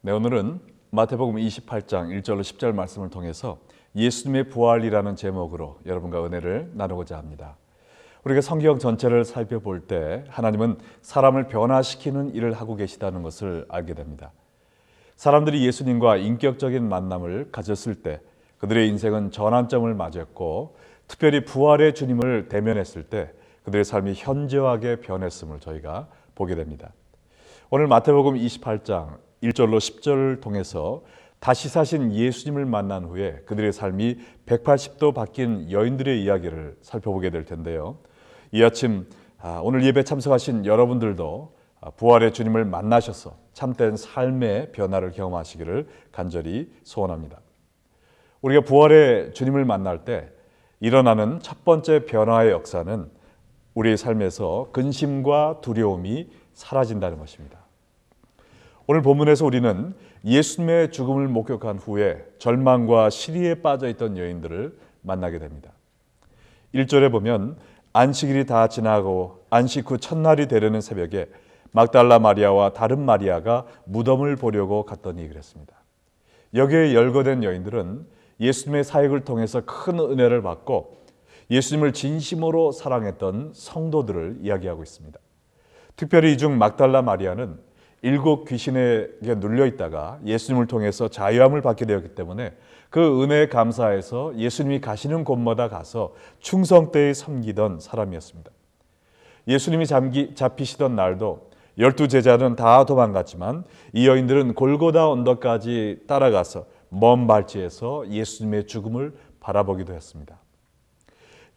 네, 오늘은 마태복음 28장 1절로 10절 말씀을 통해서 예수님의 부활이라는 제목으로 여러분과 은혜를 나누고자 합니다. 우리가 성경 전체를 살펴볼 때 하나님은 사람을 변화시키는 일을 하고 계시다는 것을 알게 됩니다. 사람들이 예수님과 인격적인 만남을 가졌을 때 그들의 인생은 전환점을 맞았고, 특별히 부활의 주님을 대면했을 때 그들의 삶이 현저하게 변했음을 저희가 보게 됩니다. 오늘 마태복음 28장 1절로 10절을 통해서 다시 사신 예수님을 만난 후에 그들의 삶이 180도 바뀐 여인들의 이야기를 살펴보게 될 텐데요. 이 아침 오늘 예배 참석하신 여러분들도 부활의 주님을 만나셔서 참된 삶의 변화를 경험하시기를 간절히 소원합니다. 우리가 부활의 주님을 만날 때 일어나는 첫 번째 변화의 역사는 우리의 삶에서 근심과 두려움이 사라진다는 것입니다. 오늘 본문에서 우리는 예수님의 죽음을 목격한 후에 절망과 시리에 빠져있던 여인들을 만나게 됩니다. 1절에 보면 안식일이 다 지나고 안식 후 첫날이 되려는 새벽에 막달라 마리아와 다른 마리아가 무덤을 보려고 갔더니 그랬습니다. 여기에 열거된 여인들은 예수님의 사역을 통해서 큰 은혜를 받고 예수님을 진심으로 사랑했던 성도들을 이야기하고 있습니다. 특별히 이 중 막달라 마리아는 7 귀신에게 눌려 있다가 예수님을 통해서 자유함을 받게 되었기 때문에 그 은혜에 감사해서 예수님이 가시는 곳마다 가서 충성되이 섬기던 사람이었습니다. 예수님이 잡히시던 날도 12 제자는 다 도망갔지만 이 여인들은 골고다 언덕까지 따라가서 먼 발치에서 예수님의 죽음을 바라보기도 했습니다.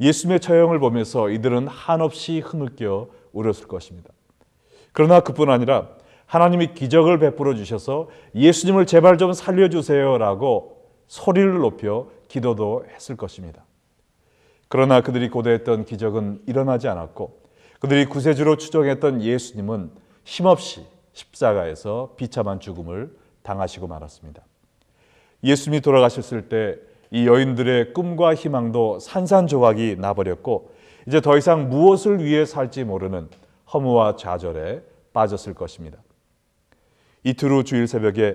예수님의 처형을 보면서 이들은 한없이 흥을 끼워 울었을 것입니다. 그러나 그뿐 아니라 하나님이 기적을 베풀어 주셔서 예수님을 제발 좀 살려주세요 라고 소리를 높여 기도도 했을 것입니다. 그러나 그들이 고대했던 기적은 일어나지 않았고, 그들이 구세주로 추정했던 예수님은 힘없이 십자가에서 비참한 죽음을 당하시고 말았습니다. 예수님이 돌아가셨을 때 이 여인들의 꿈과 희망도 산산조각이 나버렸고, 이제 더 이상 무엇을 위해 살지 모르는 허무와 좌절에 빠졌을 것입니다. 이틀 후 주일 새벽에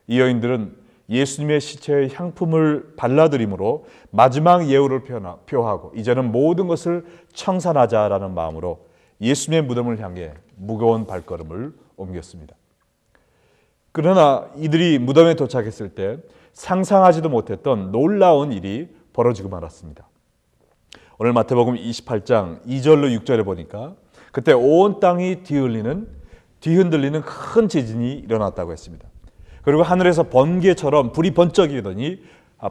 이 여인들은 예수님의 시체에 향품을 발라드림으로 마지막 예우를 표하고 이제는 모든 것을 청산하자라는 마음으로 예수님의 무덤을 향해 무거운 발걸음을 옮겼습니다. 그러나 이들이 무덤에 도착했을 때 상상하지도 못했던 놀라운 일이 벌어지고 말았습니다. 오늘 마태복음 28장 2절로 6절에 보니까 그때 온 땅이 뒤흔들리는 큰 지진이 일어났다고 했습니다. 그리고 하늘에서 번개처럼 불이 번쩍이더니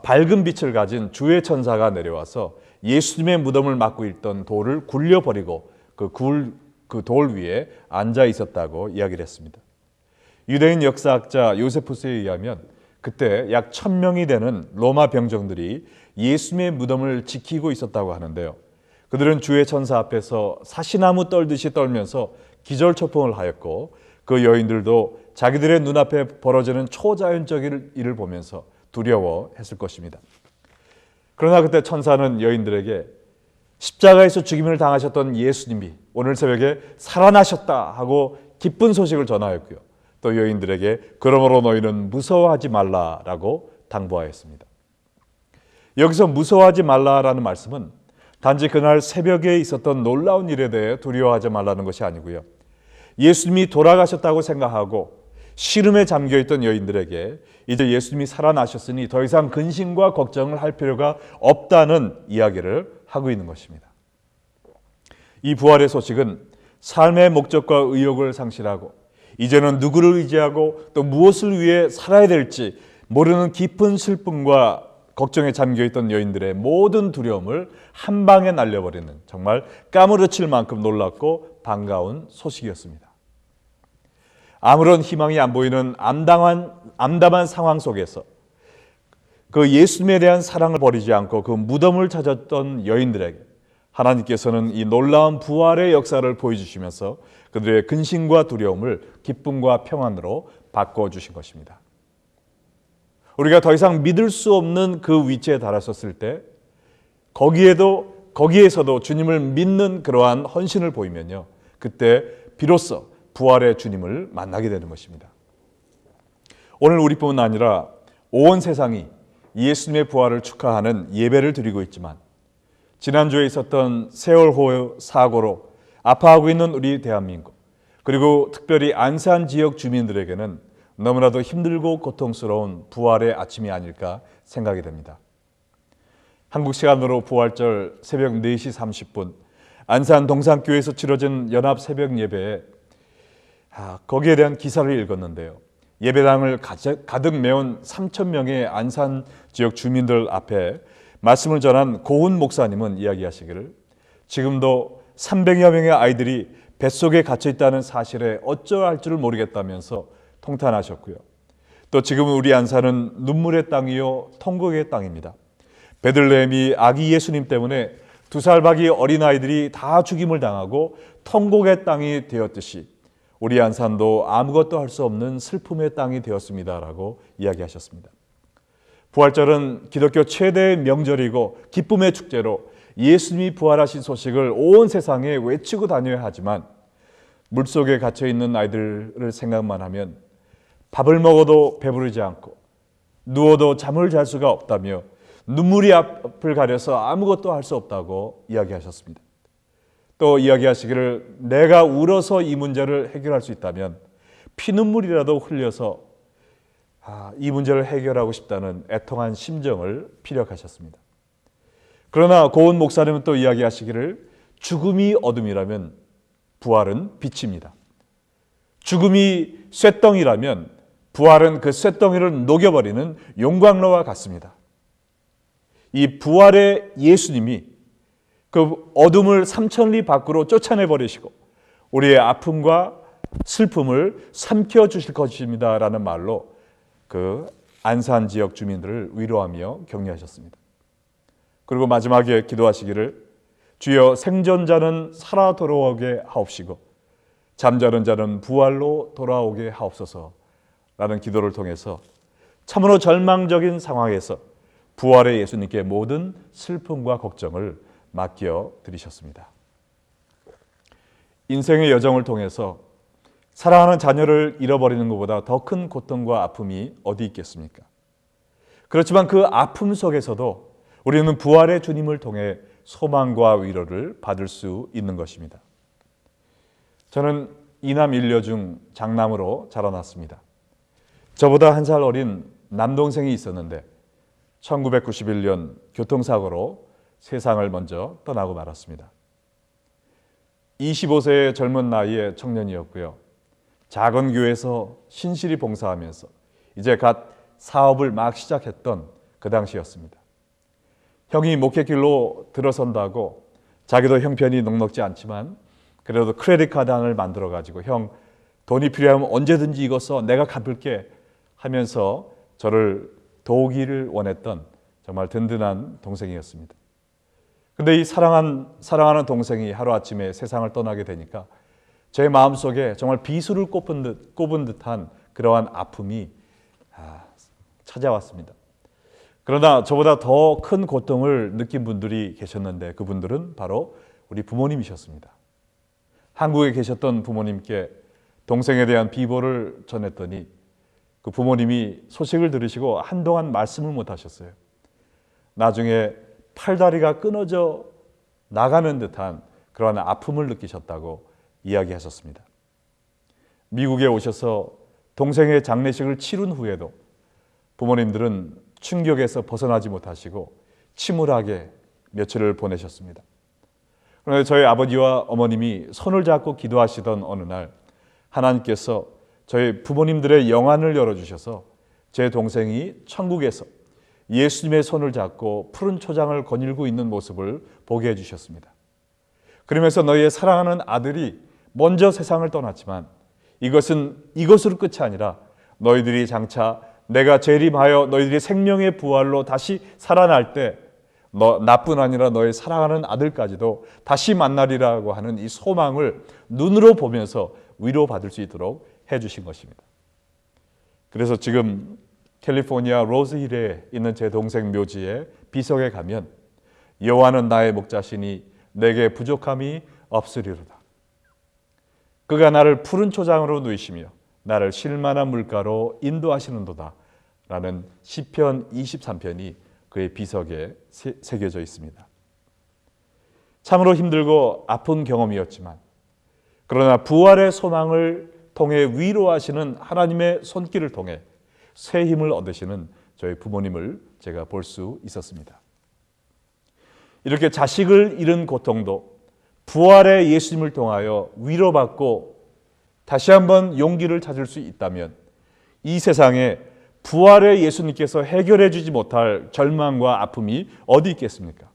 밝은 빛을 가진 주의 천사가 내려와서 예수님의 무덤을 막고 있던 돌을 굴려버리고 그 돌 위에 앉아 있었다고 이야기를 했습니다. 유대인 역사학자 요세푸스에 의하면 그때 약 1000명이 되는 로마 병정들이 예수님의 무덤을 지키고 있었다고 하는데요. 그들은 주의 천사 앞에서 사시나무 떨듯이 떨면서 기절초풍을 하였고, 그 여인들도 자기들의 눈앞에 벌어지는 초자연적인 일을 보면서 두려워했을 것입니다. 그러나 그때 천사는 여인들에게 십자가에서 죽임을 당하셨던 예수님이 오늘 새벽에 살아나셨다 하고 기쁜 소식을 전하였고요. 또 여인들에게 그러므로 너희는 무서워하지 말라라고 당부하였습니다. 여기서 무서워하지 말라라는 말씀은 단지 그날 새벽에 있었던 놀라운 일에 대해 두려워하지 말라는 것이 아니고요. 예수님이 돌아가셨다고 생각하고 시름에 잠겨있던 여인들에게 이제 예수님이 살아나셨으니 더 이상 근심과 걱정을 할 필요가 없다는 이야기를 하고 있는 것입니다. 이 부활의 소식은 삶의 목적과 의욕을 상실하고 이제는 누구를 의지하고 또 무엇을 위해 살아야 될지 모르는 깊은 슬픔과 걱정에 잠겨있던 여인들의 모든 두려움을 한 방에 날려버리는 정말 까무러칠 만큼 놀랍고 반가운 소식이었습니다. 아무런 희망이 안 보이는 암담한 상황 속에서 그 예수님에 대한 사랑을 버리지 않고 그 무덤을 찾았던 여인들에게 하나님께서는 이 놀라운 부활의 역사를 보여주시면서 그들의 근심과 두려움을 기쁨과 평안으로 바꿔주신 것입니다. 우리가 더 이상 믿을 수 없는 그 위치에 달았었을 때 거기에서도 주님을 믿는 그러한 헌신을 보이면요, 그때 비로소 부활의 주님을 만나게 되는 것입니다. 오늘 우리뿐만 아니라 온 세상이 예수님의 부활을 축하하는 예배를 드리고 있지만 지난주에 있었던 세월호 사고로 아파하고 있는 우리 대한민국, 그리고 특별히 안산 지역 주민들에게는 너무나도 힘들고 고통스러운 부활의 아침이 아닐까 생각이 됩니다. 한국 시간으로 부활절 새벽 4시 30분 안산 동산교회에서 치러진 연합 새벽 예배에 거기에 대한 기사를 읽었는데요. 예배당을 가득 메운 3,000명의 안산 지역 주민들 앞에 말씀을 전한 고훈 목사님은 이야기하시기를 지금도 300여 명의 아이들이 뱃속에 갇혀 있다는 사실에 어쩌할 줄을 모르겠다면서 통탄하셨고요. 또 지금은 우리 안산은 눈물의 땅이요 통곡의 땅입니다. 베들레헴이 아기 예수님 때문에 2살 박이 어린아이들이 다 죽임을 당하고 통곡의 땅이 되었듯이 우리 안산도 아무것도 할 수 없는 슬픔의 땅이 되었습니다라고 이야기하셨습니다. 부활절은 기독교 최대의 명절이고 기쁨의 축제로 예수님이 부활하신 소식을 온 세상에 외치고 다녀야 하지만 물속에 갇혀있는 아이들을 생각만 하면 밥을 먹어도 배부르지 않고 누워도 잠을 잘 수가 없다며 눈물이 앞을 가려서 아무것도 할 수 없다고 이야기하셨습니다. 또 이야기하시기를 내가 울어서 이 문제를 해결할 수 있다면 피눈물이라도 흘려서 이 문제를 해결하고 싶다는 애통한 심정을 피력하셨습니다. 그러나 고은 목사님은 또 이야기하시기를 죽음이 어둠이라면 부활은 빛입니다. 죽음이 쇠덩이라면 부활은 그 쇠덩이를 녹여버리는 용광로와 같습니다. 이 부활의 예수님이 그 어둠을 삼천리 밖으로 쫓아내버리시고 우리의 아픔과 슬픔을 삼켜주실 것입니다 라는 말로 그 안산 지역 주민들을 위로하며 격려하셨습니다. 그리고 마지막에 기도하시기를 주여 생존자는 살아 돌아오게 하옵시고 잠자는 자는 부활로 돌아오게 하옵소서 라는 기도를 통해서 참으로 절망적인 상황에서 부활의 예수님께 모든 슬픔과 걱정을 맡겨 드리셨습니다. 인생의 여정을 통해서 사랑하는 자녀를 잃어버리는 것보다 더 큰 고통과 아픔이 어디 있겠습니까? 그렇지만 그 아픔 속에서도 우리는 부활의 주님을 통해 소망과 위로를 받을 수 있는 것입니다. 저는 이남 일녀 중 장남으로 자라났습니다. 저보다 1살 어린 남동생이 있었는데 1991년 교통사고로 세상을 먼저 떠나고 말았습니다. 25세의 젊은 나이의 청년이었고요. 작은 교회에서 신실히 봉사하면서 이제 갓 사업을 막 시작했던 그 당시였습니다. 형이 목회길로 들어선다고 자기도 형편이 넉넉지 않지만 그래도 크레딧 카드 하나를 만들어 가지고 형 돈이 필요하면 언제든지 이거 써 내가 갚을게 하면서 저를 도우기를 원했던 정말 든든한 동생이었습니다. 근데 이 사랑하는 동생이 하루아침에 세상을 떠나게 되니까 제 마음속에 정말 비수를 꼽은 듯한 그러한 아픔이 찾아왔습니다. 그러나 저보다 더 큰 고통을 느낀 분들이 계셨는데 그분들은 바로 우리 부모님이셨습니다. 한국에 계셨던 부모님께 동생에 대한 비보를 전했더니 그 부모님이 소식을 들으시고 한동안 말씀을 못 하셨어요. 나중에 팔다리가 끊어져 나가는 듯한 그러한 아픔을 느끼셨다고 이야기하셨습니다. 미국에 오셔서 동생의 장례식을 치른 후에도 부모님들은 충격에서 벗어나지 못하시고 침울하게 며칠을 보내셨습니다. 그런데 저희 아버지와 어머님이 손을 잡고 기도하시던 어느 날 하나님께서 저희 부모님들의 영안을 열어주셔서 제 동생이 천국에서 예수님의 손을 잡고 푸른 초장을 거닐고 있는 모습을 보게 해주셨습니다. 그러면서 너희의 사랑하는 아들이 먼저 세상을 떠났지만 이것으로 끝이 아니라 너희들이 장차 내가 재림하여 너희들이 생명의 부활로 다시 살아날 때 나뿐 아니라 너의 사랑하는 아들까지도 다시 만나리라고 하는 이 소망을 눈으로 보면서 위로받을 수 있도록 해주신 것입니다. 그래서 지금 캘리포니아 로즈힐에 있는 제 동생 묘지에 비석에 가면 여호와는 나의 목자시니 내게 부족함이 없으리로다. 그가 나를 푸른 초장으로 누이시며 나를 쉴만한 물가로 인도하시는도다 라는 시편 23편이 그의 비석에 새겨져 있습니다. 참으로 힘들고 아픈 경험이었지만 그러나 부활의 소망을 통해 위로하시는 하나님의 손길을 통해 새 힘을 얻으시는 저희 부모님을 제가 볼 수 있었습니다. 이렇게 자식을 잃은 고통도 부활의 예수님을 통하여 위로받고 다시 한번 용기를 찾을 수 있다면 이 세상에 부활의 예수님께서 해결해 주지 못할 절망과 아픔이 어디 있겠습니까?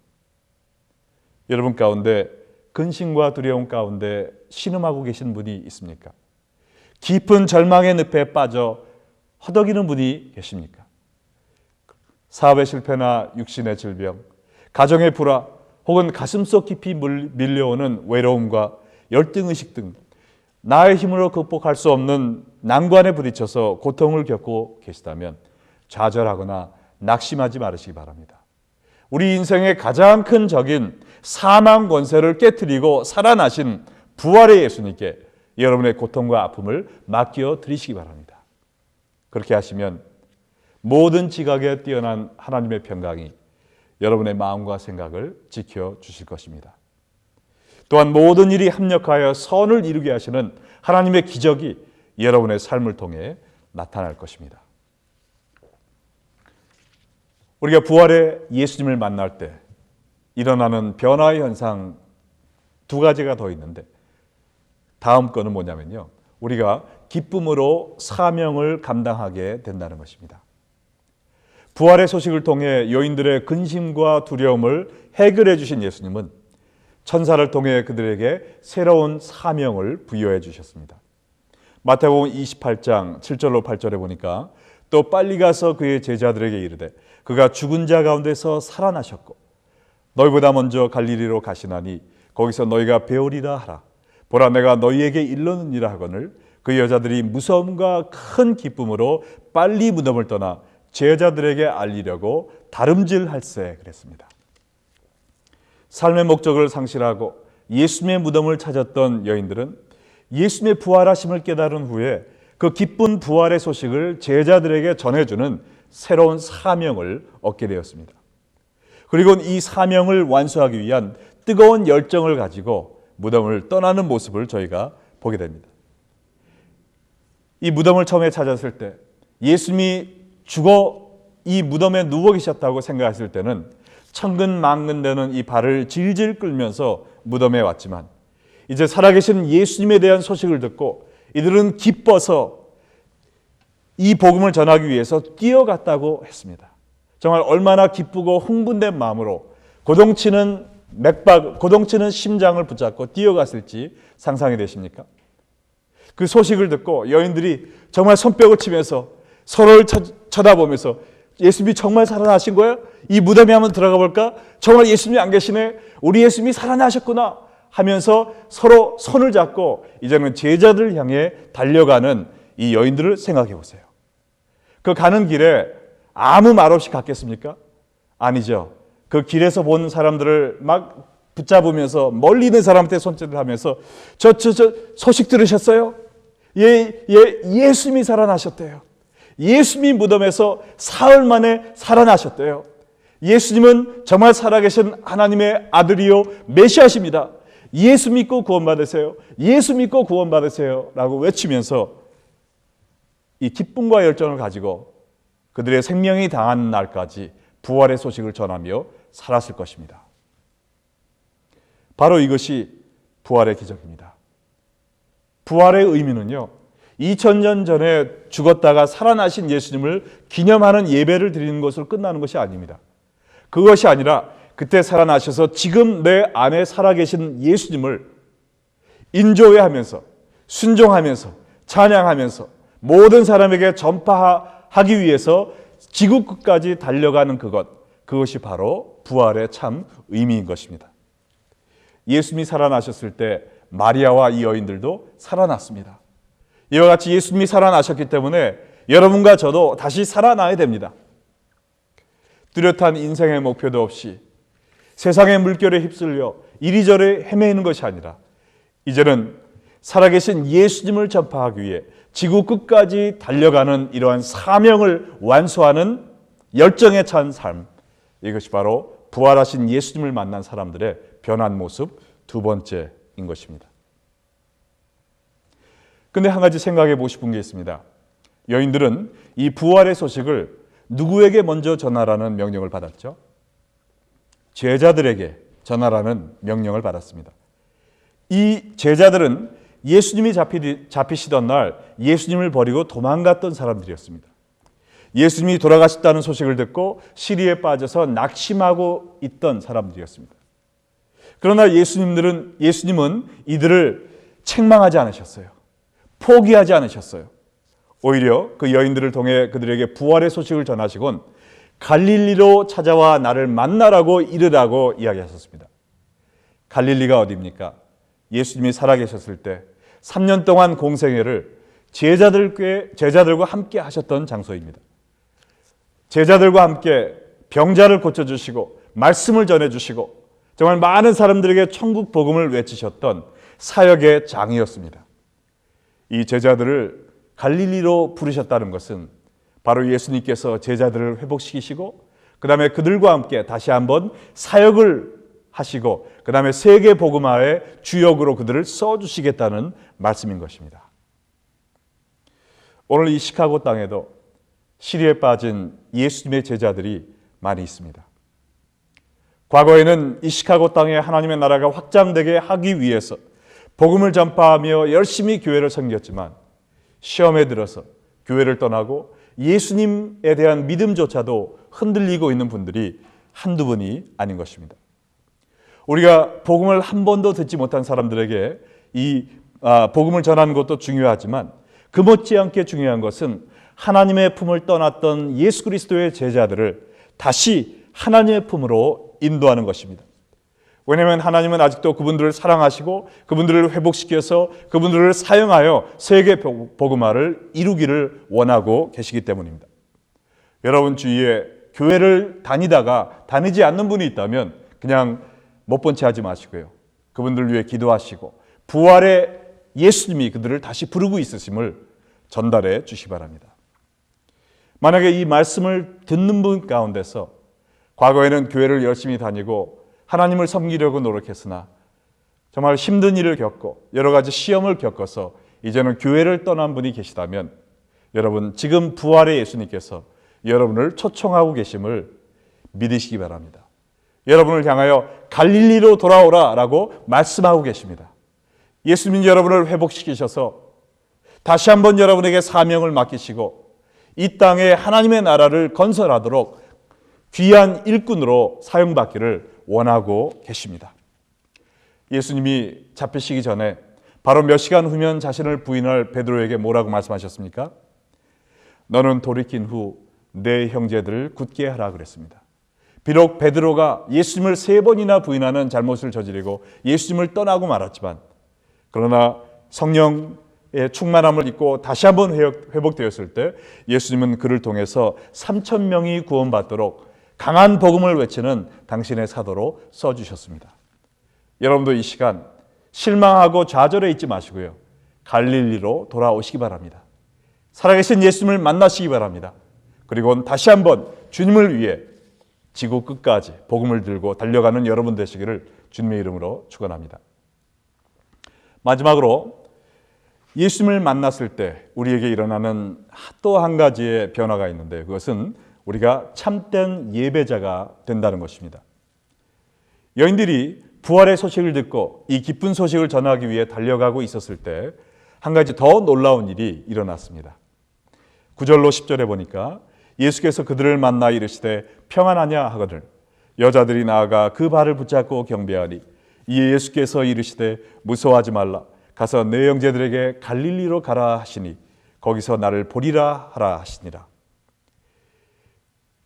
여러분 가운데 근심과 두려움 가운데 신음하고 계신 분이 있습니까? 깊은 절망의 늪에 빠져 허덕이는 분이 계십니까? 사업의 실패나 육신의 질병, 가정의 불화, 혹은 가슴속 깊이 밀려오는 외로움과 열등의식 등 나의 힘으로 극복할 수 없는 난관에 부딪혀서 고통을 겪고 계시다면 좌절하거나 낙심하지 말으시기 바랍니다. 우리 인생의 가장 큰 적인 사망 권세를 깨트리고 살아나신 부활의 예수님께 여러분의 고통과 아픔을 맡겨 드리시기 바랍니다. 그렇게 하시면 모든 지각에 뛰어난 하나님의 평강이 여러분의 마음과 생각을 지켜주실 것입니다. 또한 모든 일이 합력하여 선을 이루게 하시는 하나님의 기적이 여러분의 삶을 통해 나타날 것입니다. 우리가 부활의 예수님을 만날 때 일어나는 변화의 현상 두 가지가 더 있는데 다음 거는 뭐냐면요. 우리가 기쁨으로 사명을 감당하게 된다는 것입니다. 부활의 소식을 통해 여인들의 근심과 두려움을 해결해 주신 예수님은 천사를 통해 그들에게 새로운 사명을 부여해 주셨습니다. 마태복음 28장 7절로 8절에 보니까 또 빨리 가서 그의 제자들에게 이르되 그가 죽은 자 가운데서 살아나셨고 너희보다 먼저 갈릴리로 가시나니 거기서 너희가 배우리라 하라. 보라 내가 너희에게 일러느니라 하거늘 그 여자들이 무서움과 큰 기쁨으로 빨리 무덤을 떠나 제자들에게 알리려고 다름질할세 그랬습니다. 삶의 목적을 상실하고 예수님의 무덤을 찾았던 여인들은 예수님의 부활하심을 깨달은 후에 그 기쁜 부활의 소식을 제자들에게 전해주는 새로운 사명을 얻게 되었습니다. 그리고 이 사명을 완수하기 위한 뜨거운 열정을 가지고 무덤을 떠나는 모습을 저희가 보게 됩니다. 이 무덤을 처음에 찾았을 때 예수님이 죽어 이 무덤에 누워 계셨다고 생각했을 때는 천근만근되는 이 발을 질질 끌면서 무덤에 왔지만 이제 살아계신 예수님에 대한 소식을 듣고 이들은 기뻐서 이 복음을 전하기 위해서 뛰어갔다고 했습니다. 정말 얼마나 기쁘고 흥분된 마음으로 고동치는 심장을 붙잡고 뛰어갔을지 상상이 되십니까? 그 소식을 듣고 여인들이 정말 손뼉을 치면서 서로를 쳐다보면서 예수님이 정말 살아나신 거야? 이 무덤에 한번 들어가 볼까? 정말 예수님이 안 계시네? 우리 예수님이 살아나셨구나 하면서 서로 손을 잡고 이제는 제자들을 향해 달려가는 이 여인들을 생각해 보세요. 그 가는 길에 아무 말 없이 갔겠습니까? 아니죠. 그 길에서 본 사람들을 막 붙잡으면서 멀리 있는 사람한테 손짓을 하면서 저 소식 들으셨어요? 예수님이 살아나셨대요. 예수님이 무덤에서 사흘 만에 살아나셨대요. 예수님은 정말 살아계신 하나님의 아들이요 메시아십니다. 예수 믿고 구원받으세요. 예수 믿고 구원받으세요 라고 외치면서 이 기쁨과 열정을 가지고 그들의 생명이 당한 날까지 부활의 소식을 전하며 살았을 것입니다. 바로 이것이 부활의 기적입니다. 부활의 의미는요, 2000년 전에 죽었다가 살아나신 예수님을 기념하는 예배를 드리는 것으로 끝나는 것이 아닙니다. 그것이 아니라 그때 살아나셔서 지금 내 안에 살아계신 예수님을 인조회하면서 순종하면서 찬양하면서 모든 사람에게 전파하기 위해서 지구 끝까지 달려가는 그것이 바로 부활의 참 의미인 것입니다. 예수님이 살아나셨을 때 마리아와 이 여인들도 살아났습니다. 이와 같이 예수님이 살아나셨기 때문에 여러분과 저도 다시 살아나야 됩니다. 뚜렷한 인생의 목표도 없이 세상의 물결에 휩쓸려 이리저리 헤매는 것이 아니라 이제는 살아계신 예수님을 전파하기 위해 지구 끝까지 달려가는 이러한 사명을 완수하는 열정에 찬 삶, 이것이 바로 부활하신 예수님을 만난 사람들의 변한 모습 두 번째인 것입니다. 근데 한 가지 생각해 보고 싶은 게 있습니다. 여인들은 이 부활의 소식을 누구에게 먼저 전하라는 명령을 받았죠? 제자들에게 전하라는 명령을 받았습니다. 이 제자들은 예수님이 잡히시던 날 예수님을 버리고 도망갔던 사람들이었습니다. 예수님이 돌아가셨다는 소식을 듣고 시리에 빠져서 낙심하고 있던 사람들이었습니다. 그러나 예수님은 이들을 책망하지 않으셨어요. 포기하지 않으셨어요. 오히려 그 여인들을 통해 그들에게 부활의 소식을 전하시곤 갈릴리로 찾아와 나를 만나라고 이르라고 이야기하셨습니다. 갈릴리가 어디입니까? 예수님이 살아계셨을 때 3년 동안 공생애를 제자들과 함께 하셨던 장소입니다. 제자들과 함께 병자를 고쳐주시고 말씀을 전해주시고 정말 많은 사람들에게 천국 복음을 외치셨던 사역의 장이었습니다. 이 제자들을 갈릴리로 부르셨다는 것은 바로 예수님께서 제자들을 회복시키시고 그 다음에 그들과 함께 다시 한번 사역을 하시고 그 다음에 세계 복음화의 주역으로 그들을 써주시겠다는 말씀인 것입니다. 오늘 이 시카고 땅에도 시리에 빠진 예수님의 제자들이 많이 있습니다. 과거에는 이 시카고 땅에 하나님의 나라가 확장되게 하기 위해서 복음을 전파하며 열심히 교회를 섬겼지만 시험에 들어서 교회를 떠나고 예수님에 대한 믿음조차도 흔들리고 있는 분들이 한두 분이 아닌 것입니다. 우리가 복음을 한 번도 듣지 못한 사람들에게 이 복음을 전하는 것도 중요하지만 그 못지않게 중요한 것은 하나님의 품을 떠났던 예수 그리스도의 제자들을 다시 하나님의 품으로 인도하는 것입니다. 왜냐하면 하나님은 아직도 그분들을 사랑하시고 그분들을 회복시켜서 그분들을 사용하여 세계 복음화를 이루기를 원하고 계시기 때문입니다. 여러분 주위에 교회를 다니지 않는 분이 있다면 그냥 못 본 채 하지 마시고요. 그분들을 위해 기도하시고 부활의 예수님이 그들을 다시 부르고 있으심을 전달해 주시기 바랍니다. 만약에 이 말씀을 듣는 분 가운데서 과거에는 교회를 열심히 다니고 하나님을 섬기려고 노력했으나 정말 힘든 일을 겪고 여러 가지 시험을 겪어서 이제는 교회를 떠난 분이 계시다면 여러분 지금 부활의 예수님께서 여러분을 초청하고 계심을 믿으시기 바랍니다. 여러분을 향하여 갈릴리로 돌아오라라고 말씀하고 계십니다. 예수님이 여러분을 회복시키셔서 다시 한번 여러분에게 사명을 맡기시고 이 땅에 하나님의 나라를 건설하도록 귀한 일꾼으로 사용받기를 원하고 계십니다. 예수님이 잡히시기 전에 바로 몇 시간 후면 자신을 부인할 베드로에게 뭐라고 말씀하셨습니까? 너는 돌이킨 후 내 형제들을 굳게 하라 그랬습니다. 비록 베드로가 예수님을 3번이나 부인하는 잘못을 저지르고 예수님을 떠나고 말았지만 그러나 성령의 충만함을 입고 다시 한번 회복되었을 때 예수님은 그를 통해서 3,000명이 구원받도록 강한 복음을 외치는 당신의 사도로 써주셨습니다. 여러분도 이 시간 실망하고 좌절해 있지 마시고요. 갈릴리로 돌아오시기 바랍니다. 살아계신 예수님을 만나시기 바랍니다. 그리고 다시 한번 주님을 위해 지구 끝까지 복음을 들고 달려가는 여러분 되시기를 주님의 이름으로 축원합니다. 마지막으로 예수님을 만났을 때 우리에게 일어나는 또 한 가지의 변화가 있는데 그것은 우리가 참된 예배자가 된다는 것입니다. 여인들이 부활의 소식을 듣고 이 기쁜 소식을 전하기 위해 달려가고 있었을 때 한 가지 더 놀라운 일이 일어났습니다. 9절로 10절에 보니까 예수께서 그들을 만나 이르시되 평안하냐 하거늘 여자들이 나아가 그 발을 붙잡고 경배하니 이에 예수께서 이르시되 무서워하지 말라 가서 내 형제들에게 갈릴리로 가라 하시니 거기서 나를 보리라 하라 하시니라.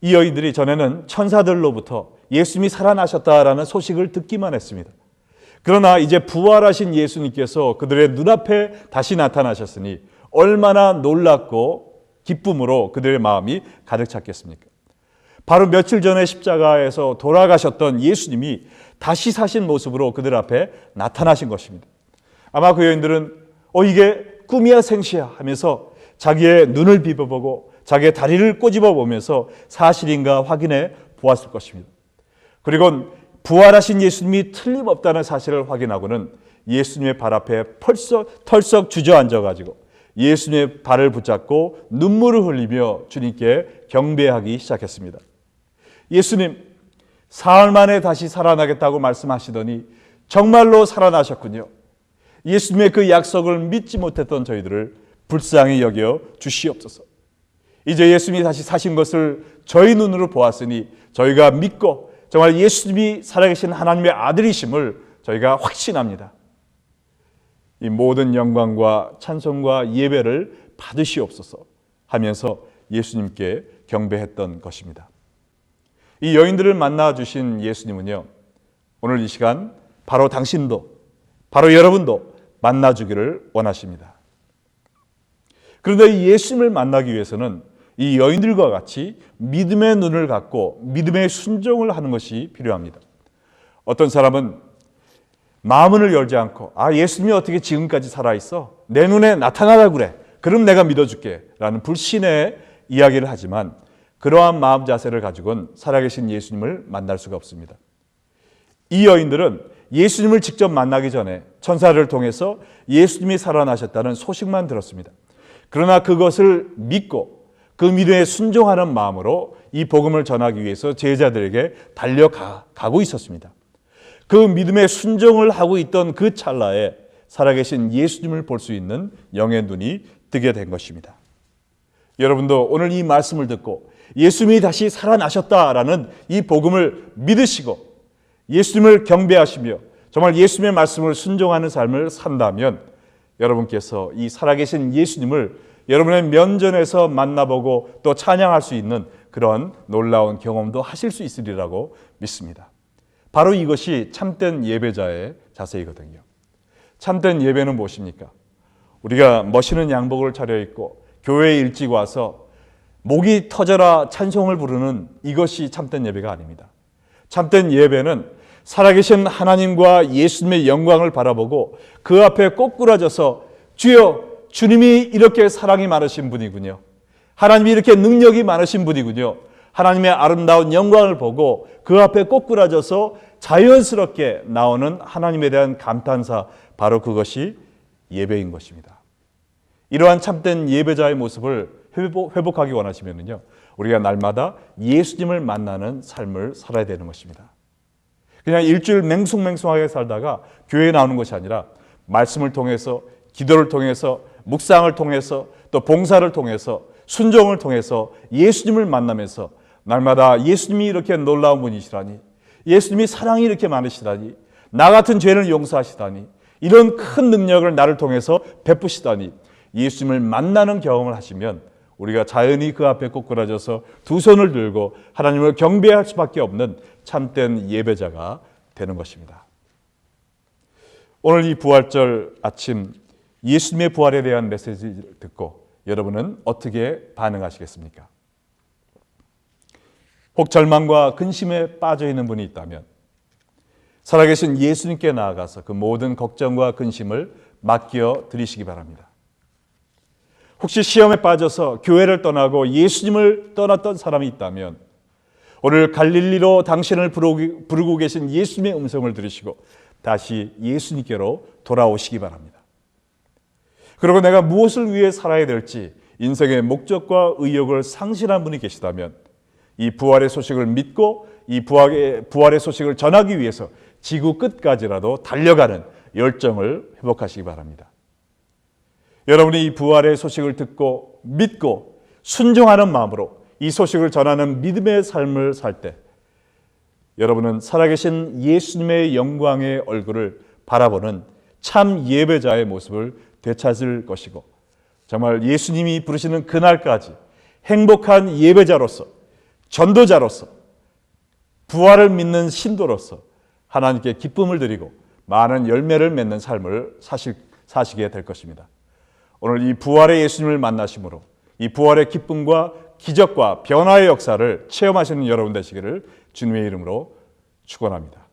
이 여인들이 전에는 천사들로부터 예수님이 살아나셨다라는 소식을 듣기만 했습니다. 그러나 이제 부활하신 예수님께서 그들의 눈앞에 다시 나타나셨으니 얼마나 놀랍고 기쁨으로 그들의 마음이 가득 찼겠습니까? 바로 며칠 전에 십자가에서 돌아가셨던 예수님이 다시 사신 모습으로 그들 앞에 나타나신 것입니다. 아마 그 여인들은 이게 꿈이야 생시야 하면서 자기의 눈을 비벼보고 자기의 다리를 꼬집어 보면서 사실인가 확인해 보았을 것입니다. 그리고 부활하신 예수님이 틀림없다는 사실을 확인하고는 예수님의 발 앞에 털썩 주저앉아가지고 예수님의 발을 붙잡고 눈물을 흘리며 주님께 경배하기 시작했습니다. 예수님, 사흘 만에 다시 살아나겠다고 말씀하시더니 정말로 살아나셨군요. 예수님의 그 약속을 믿지 못했던 저희들을 불쌍히 여겨 주시옵소서. 이제 예수님이 다시 사신 것을 저희 눈으로 보았으니 저희가 믿고 정말 예수님이 살아계신 하나님의 아들이심을 저희가 확신합니다. 이 모든 영광과 찬송과 예배를 받으시옵소서 하면서 예수님께 경배했던 것입니다. 이 여인들을 만나 주신 예수님은요, 오늘 이 시간 바로 당신도, 바로 여러분도 만나 주기를 원하십니다. 그런데 이 예수님을 만나기 위해서는 이 여인들과 같이 믿음의 눈을 갖고 믿음의 순종을 하는 것이 필요합니다. 어떤 사람은 마음을 열지 않고 예수님이 어떻게 지금까지 살아있어? 내 눈에 나타나라 그래. 그럼 내가 믿어줄게 라는 불신의 이야기를 하지만 그러한 마음 자세를 가지고는 살아계신 예수님을 만날 수가 없습니다. 이 여인들은 예수님을 직접 만나기 전에 천사를 통해서 예수님이 살아나셨다는 소식만 들었습니다. 그러나 그것을 믿고 그 믿음에 순종하는 마음으로 이 복음을 전하기 위해서 제자들에게 달려가고 있었습니다. 그 믿음에 순종을 하고 있던 그 찰나에 살아계신 예수님을 볼 수 있는 영의 눈이 뜨게 된 것입니다. 여러분도 오늘 이 말씀을 듣고 예수님이 다시 살아나셨다라는 이 복음을 믿으시고 예수님을 경배하시며 정말 예수님의 말씀을 순종하는 삶을 산다면 여러분께서 이 살아계신 예수님을 여러분의 면전에서 만나보고 또 찬양할 수 있는 그런 놀라운 경험도 하실 수 있으리라고 믿습니다. 바로 이것이 참된 예배자의 자세이거든요. 참된 예배는 무엇입니까? 우리가 멋있는 양복을 차려입고 교회에 일찍 와서 목이 터져라 찬송을 부르는 이것이 참된 예배가 아닙니다. 참된 예배는 살아계신 하나님과 예수님의 영광을 바라보고 그 앞에 꼬꾸라져서 주여, 주님이 이렇게 사랑이 많으신 분이군요. 하나님이 이렇게 능력이 많으신 분이군요. 하나님의 아름다운 영광을 보고 그 앞에 꼬꾸라져서 자연스럽게 나오는 하나님에 대한 감탄사, 바로 그것이 예배인 것입니다. 이러한 참된 예배자의 모습을 회복하기 원하시면요, 우리가 날마다 예수님을 만나는 삶을 살아야 되는 것입니다. 그냥 일주일 맹숭맹숭하게 살다가 교회에 나오는 것이 아니라 말씀을 통해서, 기도를 통해서, 묵상을 통해서, 또 봉사를 통해서, 순종을 통해서 예수님을 만나면서 날마다 예수님이 이렇게 놀라운 분이시라니, 예수님이 사랑이 이렇게 많으시다니, 나 같은 죄를 용서하시다니, 이런 큰 능력을 나를 통해서 베푸시다니, 예수님을 만나는 경험을 하시면 우리가 자연히 그 앞에 꼬꾸라져서 두 손을 들고 하나님을 경배할 수밖에 없는 참된 예배자가 되는 것입니다. 오늘 이 부활절 아침 예수님의 부활에 대한 메시지를 듣고 여러분은 어떻게 반응하시겠습니까? 혹 절망과 근심에 빠져 있는 분이 있다면 살아계신 예수님께 나아가서 그 모든 걱정과 근심을 맡겨 드리시기 바랍니다. 혹시 시험에 빠져서 교회를 떠나고 예수님을 떠났던 사람이 있다면 오늘 갈릴리로 당신을 부르고 계신 예수님의 음성을 들으시고 다시 예수님께로 돌아오시기 바랍니다. 그리고 내가 무엇을 위해 살아야 될지 인생의 목적과 의욕을 상실한 분이 계시다면 이 부활의 소식을 믿고 이 부활의 소식을 전하기 위해서 지구 끝까지라도 달려가는 열정을 회복하시기 바랍니다. 여러분이 이 부활의 소식을 듣고 믿고 순종하는 마음으로 이 소식을 전하는 믿음의 삶을 살 때 여러분은 살아계신 예수님의 영광의 얼굴을 바라보는 참 예배자의 모습을 되찾을 것이고 정말 예수님이 부르시는 그날까지 행복한 예배자로서, 전도자로서, 부활을 믿는 신도로서 하나님께 기쁨을 드리고 많은 열매를 맺는 삶을 사시게 될 것입니다. 오늘 이 부활의 예수님을 만나심으로 이 부활의 기쁨과 기적과 변화의 역사를 체험하시는 여러분 되시기를 주님의 이름으로 축원합니다.